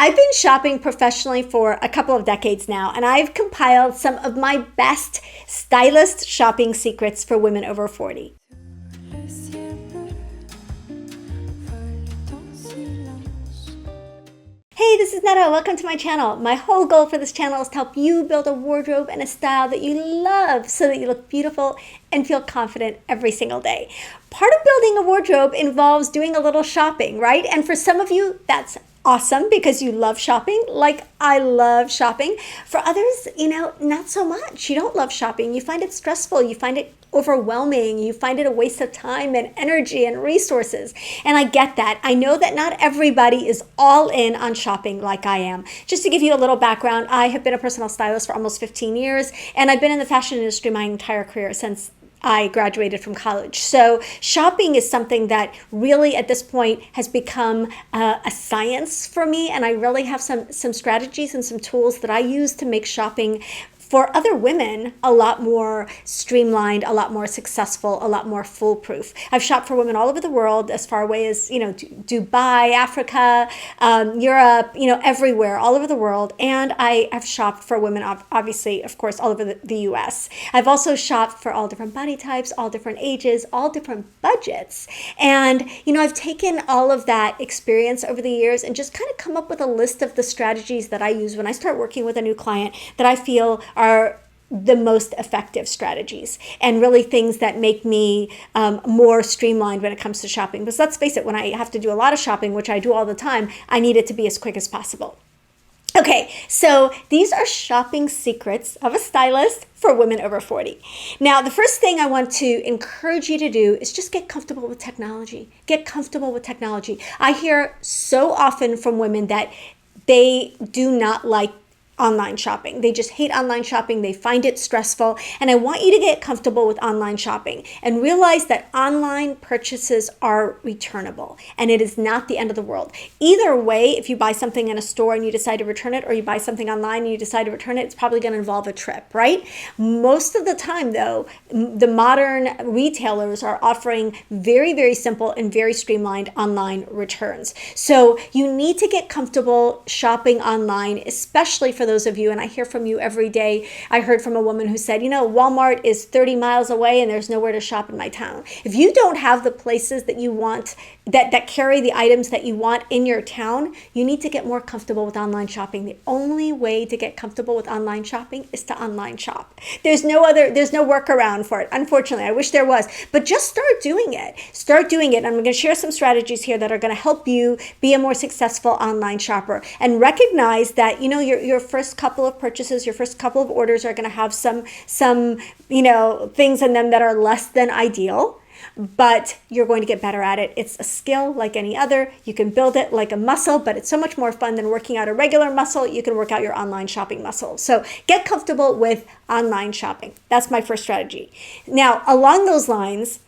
I've been shopping professionally for a couple of decades now, and I've compiled some of my best stylist shopping secrets for women over 40. Hey, this is Netta. Welcome to my channel. My whole goal for this channel is to help you build a wardrobe and a style that you love so that you look beautiful and feel confident every single day. Part of building a wardrobe involves doing a little shopping, right? And for some of you, that's awesome because you love shopping, like I love shopping. For others, not so much. You don't love shopping. You find it stressful. You find it overwhelming. You find it a waste of time and energy and resources. And I get that. I know that not everybody is all in on shopping like I am. Just to give you a little background, I have been a personal stylist for almost 15 years, and I've been in the fashion industry my entire career since I graduated from college. So shopping is something that really at this point has become a science for me. And I really have some strategies and some tools that I use to make shopping for other women a lot more streamlined, a lot more successful, a lot more foolproof. I've shopped for women all over the world, as far away as Dubai, Africa, Europe, everywhere, all over the world. And I have shopped for women, obviously, of course, all over the US. I've also shopped for all different body types, all different ages, all different budgets. And I've taken all of that experience over the years and just kind of come up with a list of the strategies that I use when I start working with a new client that I feel are the most effective strategies and really things that make me more streamlined when it comes to shopping. Because let's face it, when I have to do a lot of shopping, which I do all the time, I need it to be as quick as possible. Okay, so these are shopping secrets of a stylist for women over 40. Now, the first thing I want to encourage you to do is just get comfortable with technology. Get comfortable with technology. I hear so often from women that they do not like online shopping. They just hate online shopping. They find it stressful. And I want you to get comfortable with online shopping and realize that online purchases are returnable and it is not the end of the world. Either way, if you buy something in a store and you decide to return it, or you buy something online and you decide to return it, it's probably going to involve a trip, right? Most of the time though, the modern retailers are offering very, very simple and very streamlined online returns. So you need to get comfortable shopping online, especially for those of you, and I hear from you every day. I heard from a woman who said, Walmart is 30 miles away and there's nowhere to shop in my town. If you don't have the places that you want, that carry the items that you want in your town, you need to get more comfortable with online shopping. The only way to get comfortable with online shopping is to online shop. There's no workaround for it. Unfortunately, I wish there was, but just start doing it. Start doing it. I'm going to share some strategies here that are going to help you be a more successful online shopper, and recognize that, your first couple of purchases, your first couple of orders are going to have some things in them that are less than ideal. But you're going to get better at it. It's a skill like any other. You can build it like a muscle, but it's so much more fun than working out a regular muscle. You can work out your online shopping muscle. So get comfortable with online shopping. That's my first strategy. Now, along those lines,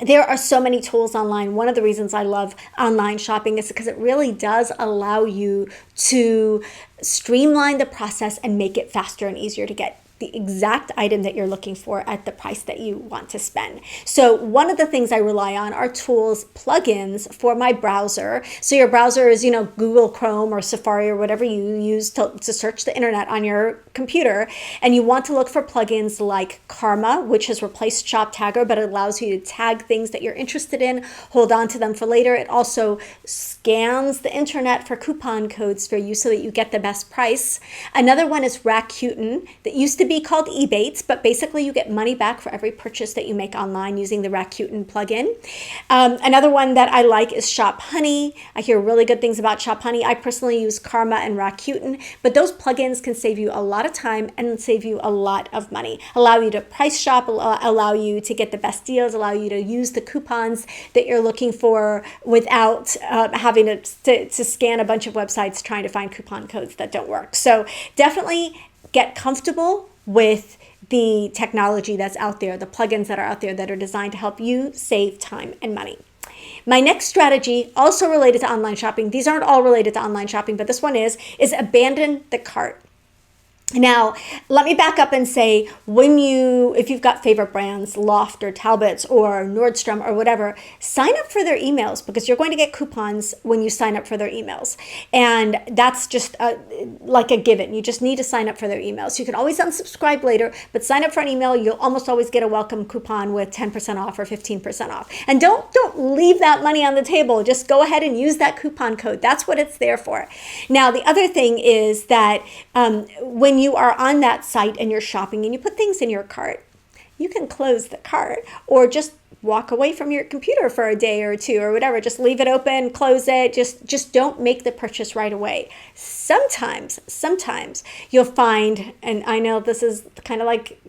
there are so many tools online. One of the reasons I love online shopping is because it really does allow you to streamline the process and make it faster and easier to get the exact item that you're looking for at the price that you want to spend. So one of the things I rely on are tools, plugins for my browser. So your browser is, Google Chrome or Safari or whatever you use to search the internet on your computer. And you want to look for plugins like Karma, which has replaced Shop Tagger, but it allows you to tag things that you're interested in, hold on to them for later. It also scans the internet for coupon codes for you so that you get the best price. Another one is Rakuten that used to be called Ebates, but basically you get money back for every purchase that you make online using the Rakuten plugin. Another one that I like is Shop Honey. I hear really good things about Shop Honey. I personally use Karma and Rakuten, but those plugins can save you a lot of time and save you a lot of money. Allow you to price shop, allow you to get the best deals, allow you to use the coupons that you're looking for without having to scan a bunch of websites trying to find coupon codes that don't work. So definitely get comfortable with the technology that's out there, the plugins that are out there that are designed to help you save time and money. My next strategy, also related to online shopping, these aren't all related to online shopping, but this one is abandon the cart. Now, let me back up and say, if you've got favorite brands, Loft or Talbots or Nordstrom or whatever, sign up for their emails, because you're going to get coupons when you sign up for their emails. And that's just like a given. You just need to sign up for their emails. You can always unsubscribe later, but sign up for an email. You'll almost always get a welcome coupon with 10% off or 15% off. And don't leave that money on the table. Just go ahead and use that coupon code. That's what it's there for. Now, the other thing is that when you are on that site and you're shopping and you put things in your cart, you can close the cart or just walk away from your computer for a day or two or whatever. Just leave it open, close it. Just don't make the purchase right away. Sometimes you'll find, and I know this is kind of like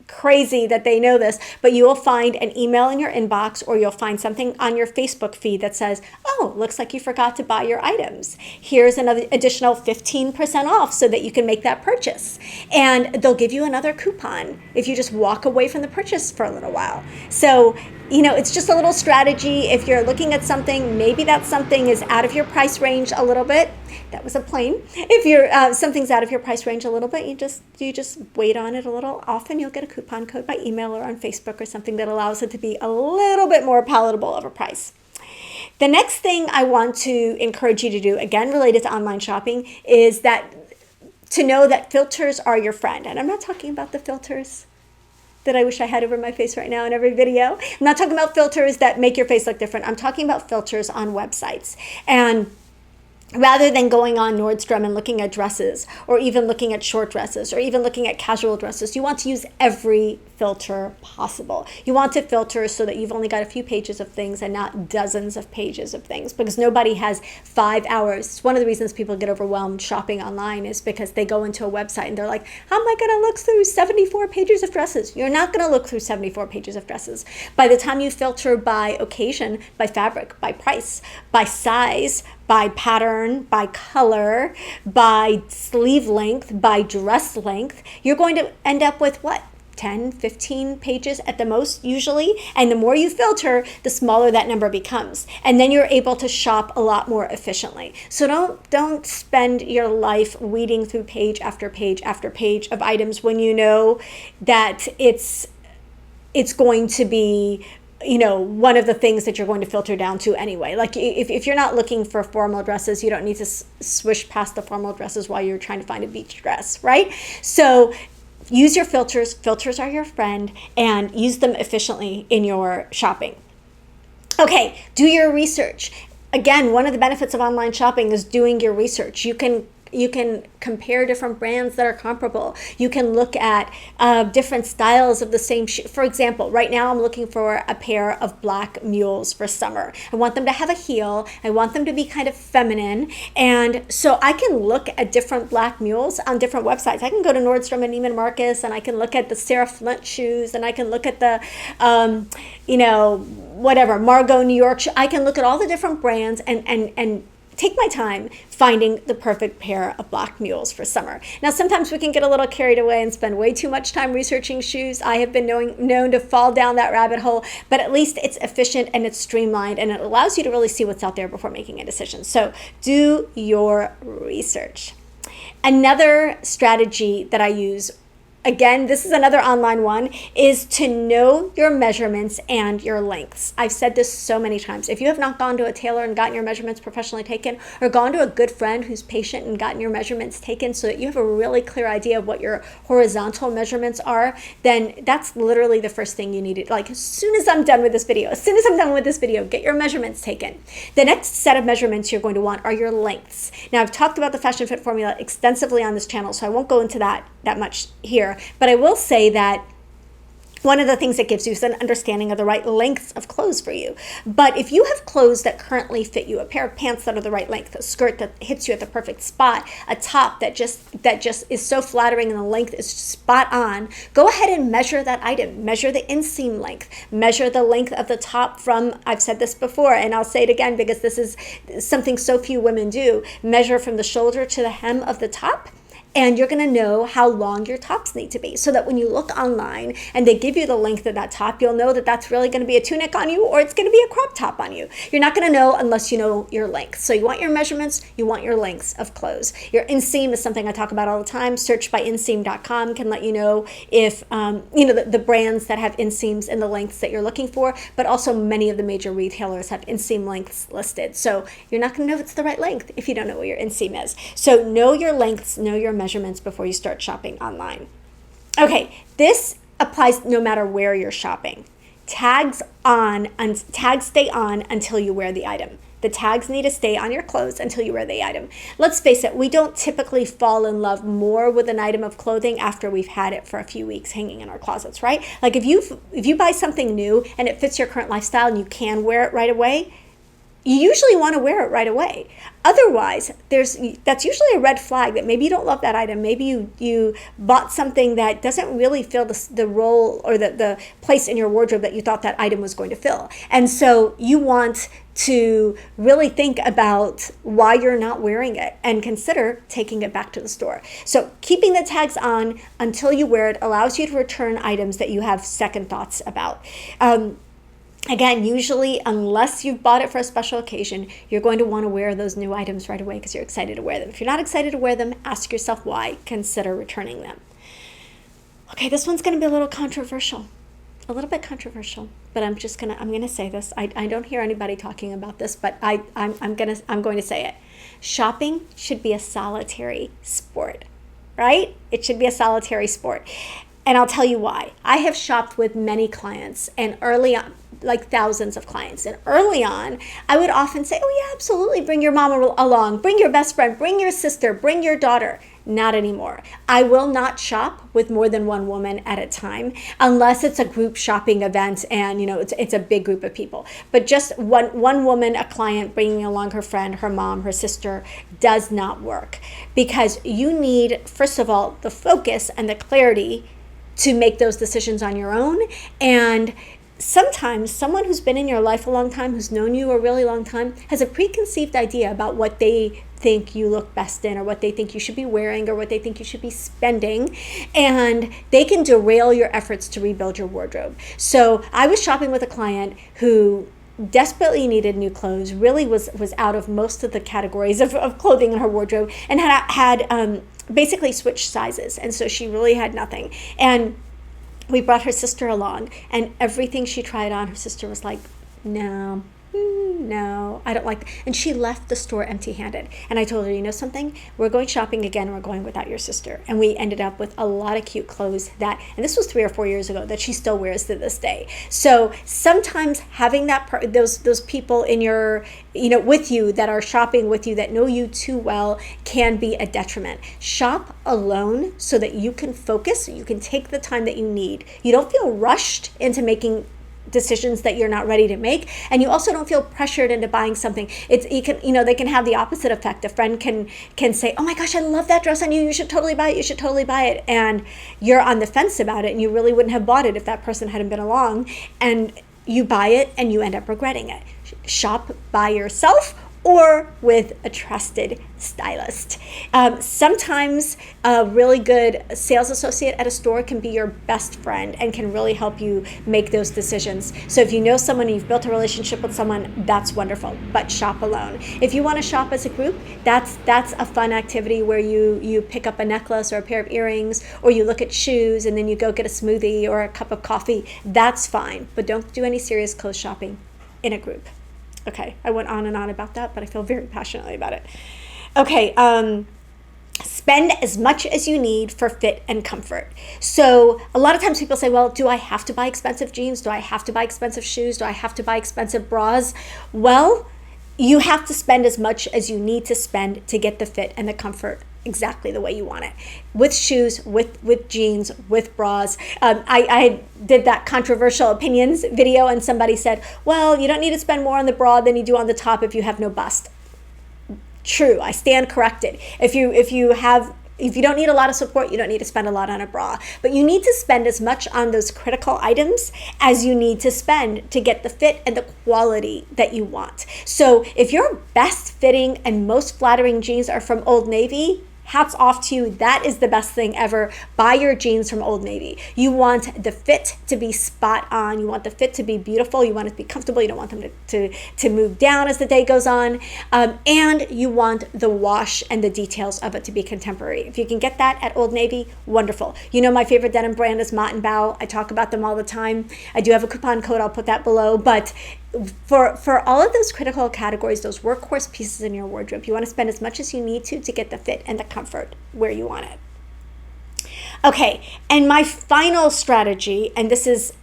crazy that they know this, but you will find an email in your inbox, or you'll find something on your Facebook feed that says, oh, looks like you forgot to buy your items. Here's another additional 15% off so that you can make that purchase. And they'll give you another coupon if you just walk away from the purchase for a little while. So, it's just a little strategy. If you're looking at something, maybe that something is out of your price range a little bit. That was a plane. If you're something's out of your price range a little bit, you just wait on it a little. Often you'll get a coupon code by email or on Facebook or something that allows it to be a little bit more palatable of a price. The next thing I want to encourage you to do, again related to online shopping, is to know that filters are your friend. And I'm not talking about the filters that I wish I had over my face right now in every video. I'm not talking about filters that make your face look different. I'm talking about filters on websites. And rather than going on Nordstrom and looking at dresses, or even looking at short dresses, or even looking at casual dresses, you want to use every filter possible. You want to filter so that you've only got a few pages of things and not dozens of pages of things, because nobody has 5 hours. It's one of the reasons people get overwhelmed shopping online, is because they go into a website and they're like, how am I going to look through 74 pages of dresses? You're not going to look through 74 pages of dresses. By the time you filter by occasion, by fabric, by price, by size, by pattern, by color, by sleeve length, by dress length, you're going to end up with what? 10, 15 pages at the most usually. And the more you filter, the smaller that number becomes. And then you're able to shop a lot more efficiently. So don't spend your life weeding through page after page after page of items when you know that it's going to be one of the things that you're going to filter down to anyway. Like if you're not looking for formal dresses, you don't need to swish past the formal dresses while you're trying to find a beach dress, right? So use your filters. Filters are your friend, and use them efficiently in your shopping. Okay, do your research. Again, one of the benefits of online shopping is doing your research. You can compare different brands that are comparable. You can look at different styles of the same shoe. For example, right now I'm looking for a pair of black mules for summer. I want them to have a heel. I want them to be kind of feminine. And so I can look at different black mules on different websites. I can go to Nordstrom and Neiman Marcus, and I can look at the Sarah Flint shoes, and I can look at the, Margot New York. I can look at all the different brands and take my time finding the perfect pair of black mules for summer. Now, sometimes we can get a little carried away and spend way too much time researching shoes. I have been known to fall down that rabbit hole, but at least it's efficient and it's streamlined, and it allows you to really see what's out there before making a decision. So do your research. Another strategy that I use, again, this is another online one, is to know your measurements and your lengths. I've said this so many times. If you have not gone to a tailor and gotten your measurements professionally taken, or gone to a good friend who's patient and gotten your measurements taken so that you have a really clear idea of what your horizontal measurements are, then that's literally the first thing you need. Like, as soon as I'm done with this video, get your measurements taken. The next set of measurements you're going to want are your lengths. Now, I've talked about the Fashion Fit formula extensively on this channel, so I won't go into that much here. But I will say that one of the things it gives you is an understanding of the right lengths of clothes for you. But if you have clothes that currently fit you, a pair of pants that are the right length, a skirt that hits you at the perfect spot, a top that just is so flattering and the length is spot on, go ahead and measure that item. Measure the inseam length. Measure the length of the top from, I've said this before, and I'll say it again because this is something so few women do. Measure from the shoulder to the hem of the top, And you're going to know how long your tops need to be, so that when you look online and they give you the length of that top, you'll know that that's really going to be a tunic on you, or it's going to be a crop top on you. You're not going to know unless you know your length. So you want your measurements, you want your lengths of clothes. Your inseam is something I talk about all the time. Search by inseam.com can let you know if, the brands that have inseams and the lengths that you're looking for, but also many of the major retailers have inseam lengths listed. So you're not going to know if it's the right length if you don't know what your inseam is. So know your lengths, know your measurements before you start shopping online. Okay, this applies no matter where you're shopping. Tags stay on until you wear the item. The tags need to stay on your clothes until you wear the item. Let's face it, we don't typically fall in love more with an item of clothing after we've had it for a few weeks hanging in our closets, right? Like if you buy something new and it fits your current lifestyle and you can wear it right away, you usually want to wear it right away. Otherwise, that's usually a red flag that maybe you don't love that item. Maybe you bought something that doesn't really fill the role or the place in your wardrobe that you thought that item was going to fill. And so you want to really think about why you're not wearing it and consider taking it back to the store. So keeping the tags on until you wear it allows you to return items that you have second thoughts about. Again, usually, unless you've bought it for a special occasion, you're going to want to wear those new items right away because you're excited to wear them. If you're not excited to wear them, ask yourself why. Consider returning them. Okay, this one's going to be a little controversial. A little bit controversial, but I'm going to say this. I don't hear anybody talking about this, but I'm going to say it. Shopping should be a solitary sport, right? It should be a solitary sport. And I'll tell you why. I have shopped with many clients, and early on, like thousands of clients. And early on, I would often say, oh yeah, absolutely, bring your mama along, bring your best friend, bring your sister, bring your daughter. Not anymore. I will not shop with more than one woman at a time unless it's a group shopping event and it's a big group of people. But just one woman, a client bringing along her friend, her mom, her sister does not work, because you need, first of all, the focus and the clarity to make those decisions on your own. And sometimes someone who's been in your life a long time, who's known you a really long time, has a preconceived idea about what they think you look best in, or what they think you should be wearing, or what they think you should be spending, and they can derail your efforts to rebuild your wardrobe. So I was shopping with a client who desperately needed new clothes, really was out of most of the categories of clothing in her wardrobe, and had basically switched sizes, and so she really had nothing. And we brought her sister along, and everything she tried on, her sister was like, no, I don't like that. And she left the store empty-handed. And I told her, you know something? We're going shopping again. We're going without your sister. And we ended up with a lot of cute clothes and this was 3 or 4 years ago, that she still wears to this day. So sometimes having those people in your, with you, that are shopping with you, that know you too well, can be a detriment. Shop alone so that you can focus, you can take the time that you need. You don't feel rushed into making decisions that you're not ready to make, and you also don't feel pressured into buying something. They can have the opposite effect. A friend can say, oh my gosh, I love that dress on you, you should totally buy it, and you're on the fence about it, and you really wouldn't have bought it if that person hadn't been along, and you buy it and you end up regretting it. Shop by yourself or with a trusted stylist. Sometimes a really good sales associate at a store can be your best friend and can really help you make those decisions. So if you know someone, you've built a relationship with someone, that's wonderful, but shop alone. If you want to shop as a group, that's a fun activity where you pick up a necklace or a pair of earrings, or you look at shoes and then you go get a smoothie or a cup of coffee. That's fine, but don't do any serious clothes shopping in a group. Okay, I went on and on about that, but I feel very passionately about it. Okay, spend as much as you need for fit and comfort. So a lot of times people say, well, do I have to buy expensive jeans? Do I have to buy expensive shoes? Do I have to buy expensive bras? Well, you have to spend as much as you need to spend to get the fit and the comfort exactly the way you want it. With shoes, with jeans, with bras. I did that controversial opinions video, and somebody said, well, you don't need to spend more on the bra than you do on the top if you have no bust. True, I stand corrected. If you don't need a lot of support, you don't need to spend a lot on a bra. But you need to spend as much on those critical items as you need to spend to get the fit and the quality that you want. So if your best fitting and most flattering jeans are from Old Navy, hats off to you. That is the best thing ever. Buy your jeans from Old Navy. You want the fit to be spot on. You want the fit to be beautiful. You want it to be comfortable. You don't want them to move down as the day goes on. And you want the wash and the details of it to be contemporary. If you can get that at Old Navy, wonderful. You know my favorite denim brand is Mott & Bow. I talk about them all the time. I do have a coupon code. I'll put that below. But for all of those critical categories, those workhorse pieces in your wardrobe, you want to spend as much as you need to get the fit and the comfort where you want it. Okay, and my final strategy, and this is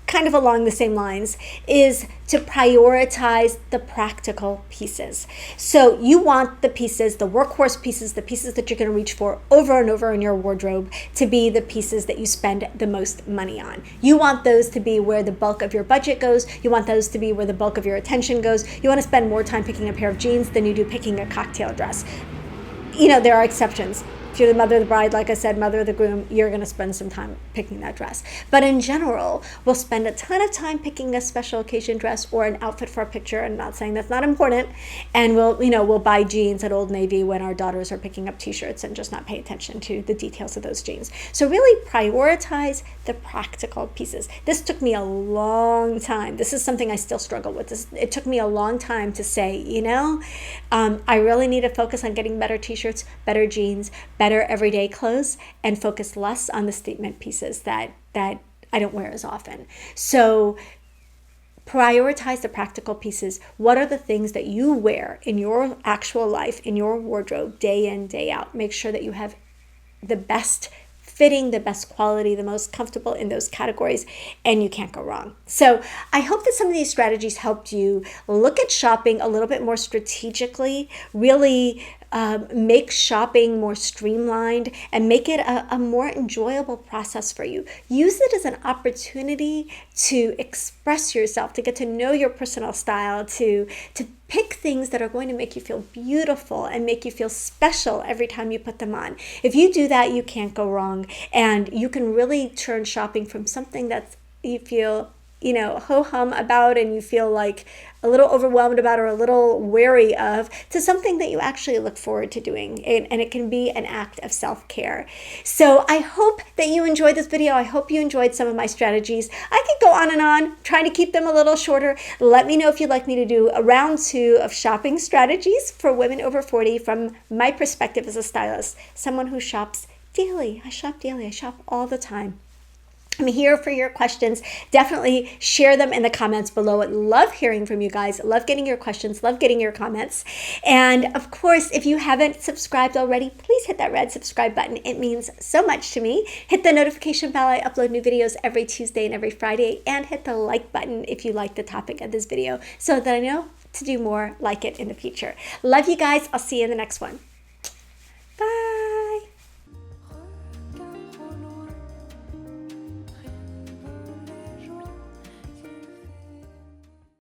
kind of along the same lines, is to prioritize the practical pieces. So you want the pieces, the workhorse pieces, the pieces that you're going to reach for over and over in your wardrobe to be the pieces that you spend the most money on. You want those to be where the bulk of your budget goes. You want those to be where the bulk of your attention goes. You want to spend more time picking a pair of jeans than you do picking a cocktail dress. You know, there are exceptions. If you're the mother of the bride, like I said, mother of the groom, you're going to spend some time picking that dress. But in general, we'll spend a ton of time picking a special occasion dress or an outfit for a picture. I'm not saying that's not important. And we'll buy jeans at Old Navy when our daughters are picking up t-shirts and just not pay attention to the details of those jeans. So really prioritize the practical pieces. This took me a long time. This is something I still struggle with. It took me a long time to say, I really need to focus on getting better t-shirts, better jeans, better everyday clothes, and focus less on the statement pieces that I don't wear as often. So prioritize the practical pieces. What are the things that you wear in your actual life, in your wardrobe, day in, day out? Make sure that you have the best fitting, the best quality, the most comfortable in those categories, and you can't go wrong. So I hope that some of these strategies helped you look at shopping a little bit more strategically, really make shopping more streamlined, and make it a more enjoyable process for you. Use it as an opportunity to express yourself, to get to know your personal style, to pick things that are going to make you feel beautiful and make you feel special every time you put them on. If you do that, you can't go wrong, and you can really turn shopping from something that you feel ho-hum about and you feel like a little overwhelmed about or a little wary of, to something that you actually look forward to doing. And it can be an act of self-care. So I hope that you enjoyed this video. I hope you enjoyed some of my strategies. I could go on and on, trying to keep them a little shorter. Let me know if you'd like me to do a round 2 of shopping strategies for women over 40 from my perspective as a stylist, someone who shops daily. I shop daily. I shop all the time. I'm here for your questions. Definitely share them in the comments below. I love hearing from you guys. Love getting your questions. Love getting your comments. And of course, if you haven't subscribed already, please hit that red subscribe button. It means so much to me. Hit the notification bell. I upload new videos every Tuesday and every Friday. And hit the like button if you like the topic of this video so that I know to do more like it in the future. Love you guys. I'll see you in the next one.